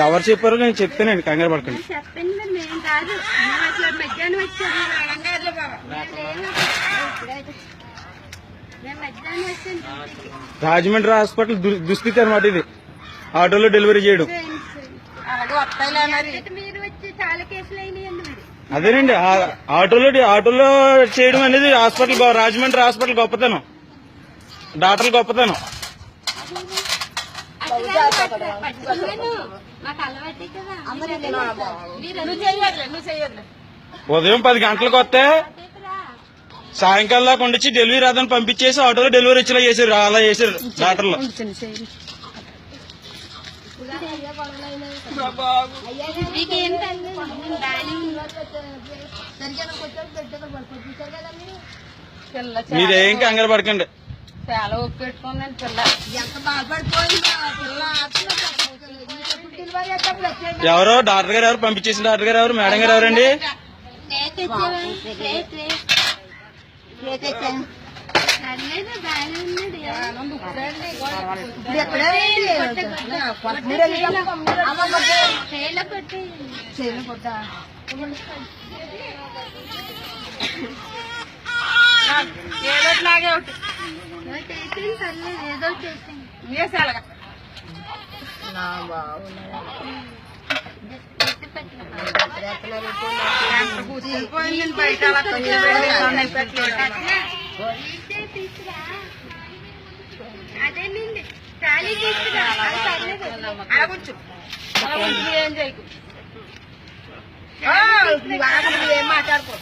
ఎవరు చెప్పారో నేను చెప్తానండి, కంగారు పడకండి. చెప్పండి మరి, మేము కాదు, మేము అసలు మధ్యాహ్నం వచ్చాము. మేము మధ్యాహ్నం వచ్చాను. రాజమండ్రి హాస్పిటల్ దుస్థితి అనమాట ఇది, ఆటోలో డెలివరీ చేయడం. మీరు వచ్చి చాలా కేసులు అయినాయండి మరి. అదేనండి, ఆటోలో చేయడం అనేది హాస్పిటల్, రాజమండ్రి హాస్పిటల్ గొప్పతనం, డాక్టర్లు గొప్పతనం. ఉదయం 10 గంటలకు వస్తే సాయంకాలం దాకా ఉండిచ్చి డెలివరీ రాదని పంపించేసి ఆటోలో డెలివరీ వచ్చేలా చేశారు. అలా చేశారు డాక్టర్లు. మీరేం కంగారు పడకండి. చాలా ఒప్పు పెట్టుకుందండి పిల్ల, ఎంత బాధపడిపోయింది పిల్ల. ఎవరో డాక్టర్ గారు ఎవరు పంపించేసిన డాక్టర్ గారు ఎవరు, మేడం గారు ఎవరండి? ఏదోట్లాగే ఒకటి ఏదో చేసాలుగా కూర్చుని బయట అదేనండి ఖాళీ తీసుకురా, కూర్చు, ఏం చేయకు, ఏం మాట్లాడుకో.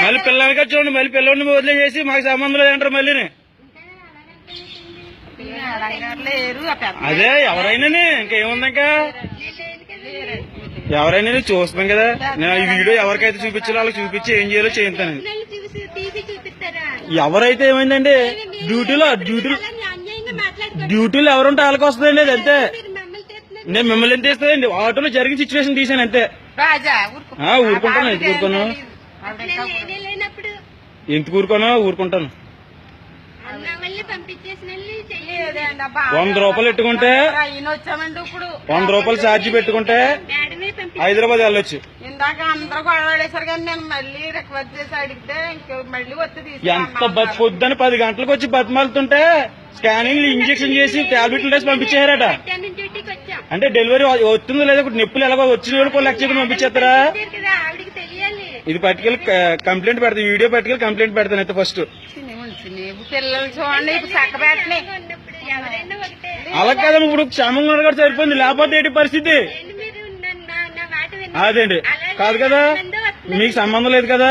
మళ్ళీ పిల్లలకి చూడండి, మళ్ళీ పిల్లల్ని వదిలేసి మాకు సంబంధం లేదంటారు మళ్ళీ. అదే ఎవరైనా ఇంకేముంది, ఇంకా ఎవరైనా చూస్తున్నాం కదా. నేను ఈ వీడియో ఎవరికైతే చూపించాలో వాళ్ళకి చూపించి ఏం చేయాలో చేస్తాను. ఎవరైతే ఏమైందండి, డ్యూటీలో ఎవరుంటే వాళ్ళకి వస్తుందండి, అది అంతే. నేను మిమ్మల్ని ఎంత తీస్తుందండి, ఆటోలో జరిగిన సిచ్యువేషన్ తీసాను అంతే. ఊరుకుంటాను, ఎందుకు ఊరుకోను, ఎందుకు ఊరుకుంటాను. 100 రూపాయలు పెట్టుకుంటే 100 రూపాయలు ఛార్జీ పెట్టుకుంటే హైదరాబాద్ వెళ్ళొచ్చు. ఇందాక అందరూ గొడవడేశారు కానీ నేను మళ్ళీ రిక్వెస్ట్ చేసి అడిగితే మళ్ళీ వచ్చి ఎంత పొద్దున్న 10 గంటలకు వచ్చి బతిమాలుతుంటే స్కానింగ్ ఇంజక్షన్ చేసి టాబ్లెట్లు వేసి పంపించారట. అంటే డెలివరీ వస్తుందో లేదా, నొప్పులు ఎలాగో వచ్చిన వాళ్ళు లెక్క చెప్పి పంపించేస్తారా? ఇది పట్టుకెళ్ళి కంప్లైంట్ పెడతాను, వీడియో పట్టుకెళ్ళి కంప్లైంట్ పెడతాను అయితే ఫస్ట్. పిల్లలు చూడండి చక్క పెట్టని, అలా కదమ్మా, ఇప్పుడు క్షేమంగా కూడా సరిపోయింది, లేకపోతే ఏంటి పరిస్థితి? అదేండి కాదు కదా, మీకు సంబంధం లేదు కదా,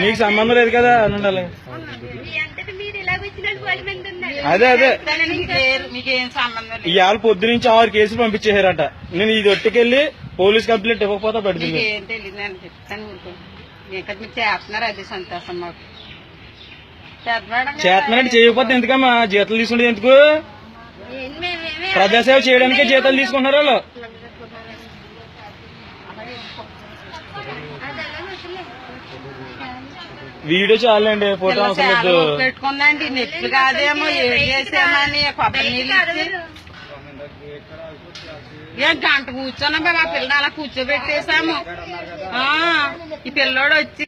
మీకు సంబంధం లేదు కదా అని ఉండాలి. అదే ఇవాళ పొద్దు నుంచి 6 కేసులు పంపించేశారట. నేను ఇది ఒట్టుకెళ్ళి పోలీస్ కంప్లైంట్ ఇవ్వకపోతే పెడుతుంది. చేతనంటే చేయకపోతే ఎందుకమ్మా జీతాలు తీసుకుంటే ఎందుకు? ప్రజాసేవ చేయడానికే జీతాలు తీసుకుంటున్నారు వాళ్ళు. వీడియో చాలండి, ఫోటో అవసరం లేదు. పెట్టుకుందండి, నెట్లు కాదేమో ఏం చేసామని కొబ్బరి నీళ్ళు గంట కూర్చోనమ్మా, మా పిల్లలు అలా కూర్చోబెట్టేశాము. ఈ పిల్లోడు వచ్చి